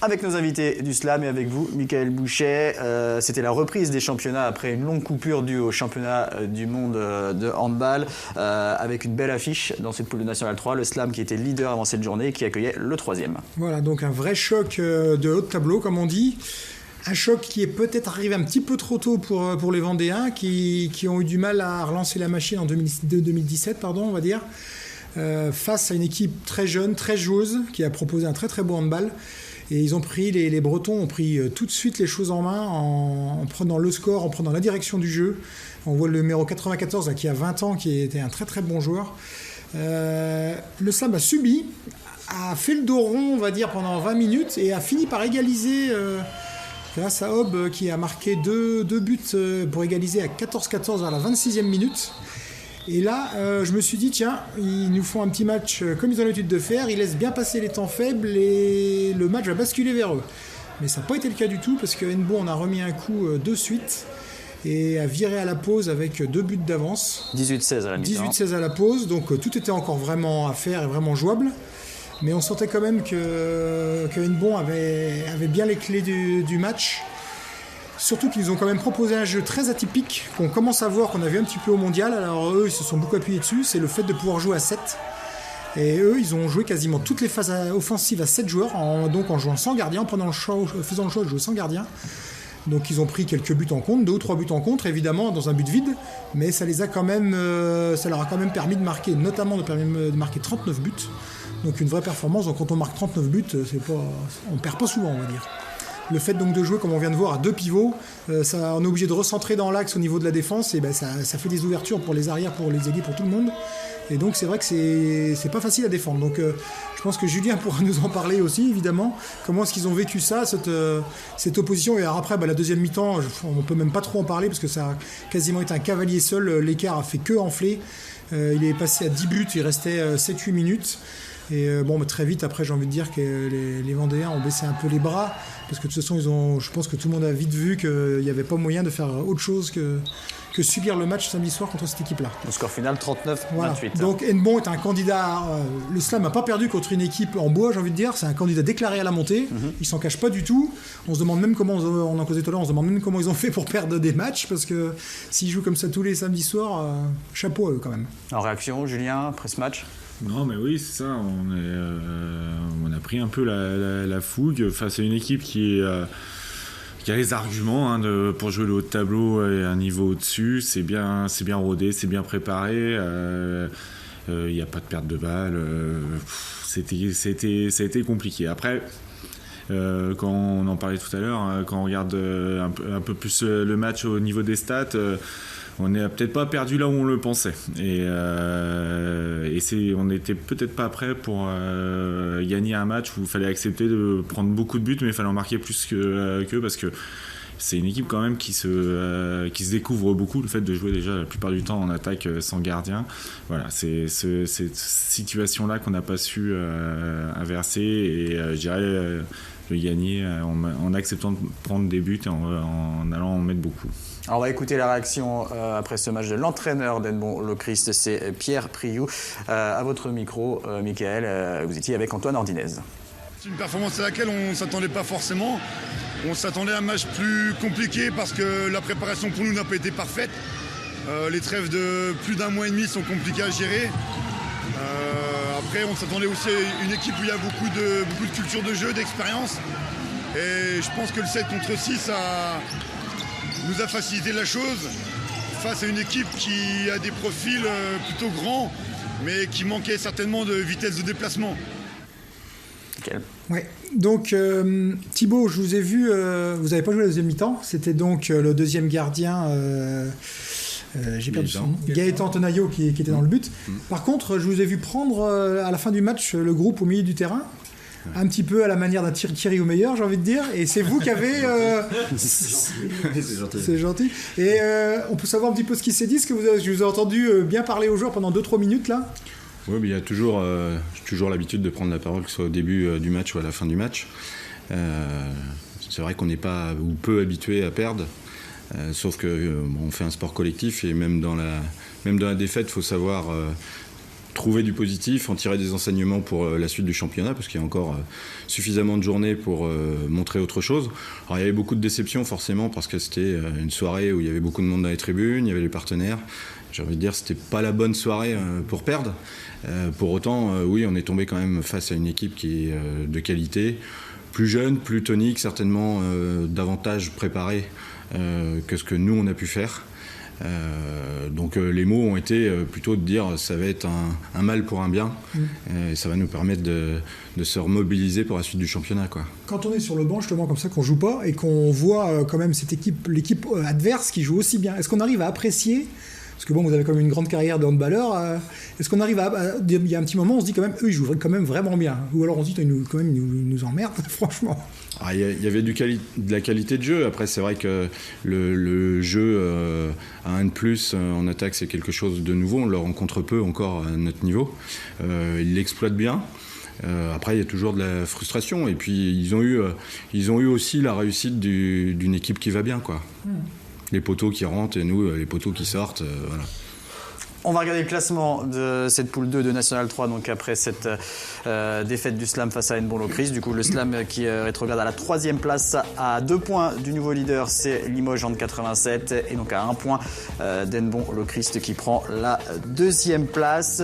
Avec nos invités du Slam et avec vous, Michael Bouchet, c'était la reprise des championnats après une longue coupure due au championnat du monde de handball, avec une belle affiche dans cette poule de National 3, le Slam qui était leader avant cette journée et qui accueillait le 3e. Voilà, donc un vrai choc de haut de tableau, comme on dit. Un choc qui est peut-être arrivé un petit peu trop tôt pour les Vendéens, qui ont eu du mal à relancer la machine en 2017, on va dire, face à une équipe très jeune, très joueuse, qui a proposé un très très beau handball. Et ils ont pris, les Bretons ont pris tout de suite les choses en main en prenant le score, en prenant la direction du jeu. On voit le numéro 94 là, qui a 20 ans, qui était un très très bon joueur. Le Slam a subi, a fait le dos rond, on va dire, pendant 20 minutes et a fini par égaliser grâce à Aube qui a marqué deux buts pour égaliser à 14-14 à la 26e minute. Et là, je me suis dit, tiens, ils nous font un petit match comme ils ont l'habitude de faire, ils laissent bien passer les temps faibles et le match va basculer vers eux. Mais ça n'a pas été le cas du tout parce que Hennebeau en a remis un coup de suite et a viré à la pause avec 2 buts d'avance. 18-16 à la mi-temps. 18-16 à la pause, donc tout était encore vraiment à faire et vraiment jouable. Mais on sentait quand même que Hennebeau avait bien les clés du match. Surtout qu'ils ont quand même proposé un jeu très atypique, qu'on commence à voir, qu'on a vu un petit peu au mondial. Alors eux, ils se sont beaucoup appuyés dessus, c'est le fait de pouvoir jouer à 7. Et eux, ils ont joué quasiment toutes les phases offensives à 7 joueurs, donc en jouant sans gardien, faisant le choix de jouer sans gardien. Donc ils ont pris quelques buts en compte, 2 ou 3 buts en contre, évidemment, dans un but vide. Mais ça leur a quand même permis de marquer, notamment de marquer 39 buts. Donc une vraie performance. Donc quand on marque 39 buts, on ne perd pas souvent, on va dire. Le fait donc de jouer, comme on vient de voir, à 2 pivots, on est obligé de recentrer dans l'axe au niveau de la défense et ça fait des ouvertures pour les arrières, pour les ailiers, pour tout le monde. Et donc c'est vrai que c'est pas facile à défendre. Donc je pense que Julien pourra nous en parler aussi, évidemment. Comment est-ce qu'ils ont vécu ça, cette opposition. Et alors après, la deuxième mi-temps, on peut même pas trop en parler parce que ça a quasiment été un cavalier seul. L'écart a fait que enfler. Il est passé à 10 buts, il restait 7-8 minutes. Et très vite, après, j'ai envie de dire que les Vendéens ont baissé un peu les bras, parce que de toute façon, je pense que tout le monde a vite vu qu'il n'y avait pas moyen de faire autre chose que subir le match samedi soir contre cette équipe-là. Le score final, 39-28. Voilà. Donc Hennebeau est un candidat, le Slam n'a pas perdu contre une équipe en bois, j'ai envie de dire, c'est un candidat déclaré à la montée, il s'en cache pas du tout. On se demande même comment, on en causait tout à l'heure, on se demande même comment ils ont fait pour perdre des matchs, parce que s'ils jouent comme ça tous les samedis soirs, chapeau à eux quand même. En réaction, Julien, après ce match ? Non, mais oui, c'est ça. On a pris un peu la fougue face à une équipe qui a les arguments pour jouer le haut de tableau et un niveau au-dessus. C'est bien rodé, c'est bien préparé. Il n'y a pas de perte de balles. Ça a été compliqué. Après, quand on en parlait tout à l'heure, quand on regarde un peu plus le match au niveau des stats, on n'est peut-être pas perdu là où on le pensait. Et on n'était peut-être pas prêt pour gagner un match où il fallait accepter de prendre beaucoup de buts, mais il fallait en marquer plus qu'eux, parce que c'est une équipe quand même qui se découvre beaucoup, le fait de jouer déjà la plupart du temps en attaque sans gardien. Voilà, c'est cette situation-là qu'on n'a pas su inverser et je dirais de gagner en acceptant de prendre des buts et en allant en mettre beaucoup. Alors on va écouter la réaction après ce match de l'entraîneur d'Hennebeau Le Christ, c'est Pierre Priou. À votre micro, Michael, vous étiez avec Antoine Ordinez. C'est une performance à laquelle on ne s'attendait pas forcément. On s'attendait à un match plus compliqué parce que la préparation pour nous n'a pas été parfaite. Les trêves de plus d'un mois et demi sont compliquées à gérer. Après, on s'attendait aussi à une équipe où il y a beaucoup de culture de jeu, d'expérience. Et je pense que le 7 contre 6 nous a facilité la chose face à une équipe qui a des profils plutôt grands, mais qui manquait certainement de vitesse de déplacement. Okay. Ouais. Donc Thibaut, je vous ai vu, vous n'avez pas joué la deuxième mi-temps, c'était donc le deuxième gardien, j'ai perdu son nom, Gaëtan Tenaillot qui était dans le but. Par contre, je vous ai vu prendre à la fin du match le groupe au milieu du terrain. Un petit peu à la manière d'un Thierry au meilleur, j'ai envie de dire. Et c'est vous qui avez... c'est gentil. Et on peut savoir un petit peu ce qui s'est dit, parce que je vous ai entendu bien parler aux joueurs pendant 2-3 minutes, là. Oui, mais il y a toujours l'habitude de prendre la parole, que ce soit au début du match ou à la fin du match. C'est vrai qu'on n'est pas ou peu habitué à perdre. Sauf que on fait un sport collectif et même dans la défaite, il faut savoir trouver du positif, en tirer des enseignements pour la suite du championnat, parce qu'il y a encore suffisamment de journées pour montrer autre chose. Alors il y avait beaucoup de déceptions forcément, parce que c'était une soirée où il y avait beaucoup de monde dans les tribunes, il y avait les partenaires. J'ai envie de dire, c'était pas la bonne soirée pour perdre. Pour autant, oui, on est tombé quand même face à une équipe qui est de qualité, plus jeune, plus tonique, certainement davantage préparée que ce que nous on a pu faire. Donc les mots ont été plutôt de dire ça va être un mal pour un bien, et ça va nous permettre de se remobiliser pour la suite du championnat, quoi. Quand on est sur le banc justement comme ça, qu'on joue pas et qu'on voit quand même cette équipe, l'équipe adverse qui joue aussi bien, est-ce qu'on arrive à apprécier? Parce que bon, vous avez quand même une grande carrière de handballeur. Est-ce qu'on arrive il y a un petit moment, on se dit quand même, eux, ils jouent quand même vraiment bien. Ou alors on se dit, ils nous emmerdent, franchement. Il y avait de la qualité de jeu. Après, c'est vrai que le jeu à 1 de plus en attaque, c'est quelque chose de nouveau. On le rencontre peu encore à notre niveau. Ils l'exploitent bien. Après, il y a toujours de la frustration. Et puis, ils ont eu aussi la réussite d'une équipe qui va bien, quoi. Les poteaux qui rentrent et nous, les poteaux qui sortent. Voilà. On va regarder le classement de cette poule 2 de National 3, donc après cette défaite du Slam face à Hennebont Lochrist. Du coup, le Slam qui rétrograde à la 3e place à 2 points du nouveau leader, c'est Limoges en 87. Et donc à 1 point d'Hennebont Lochrist qui prend la 2e place.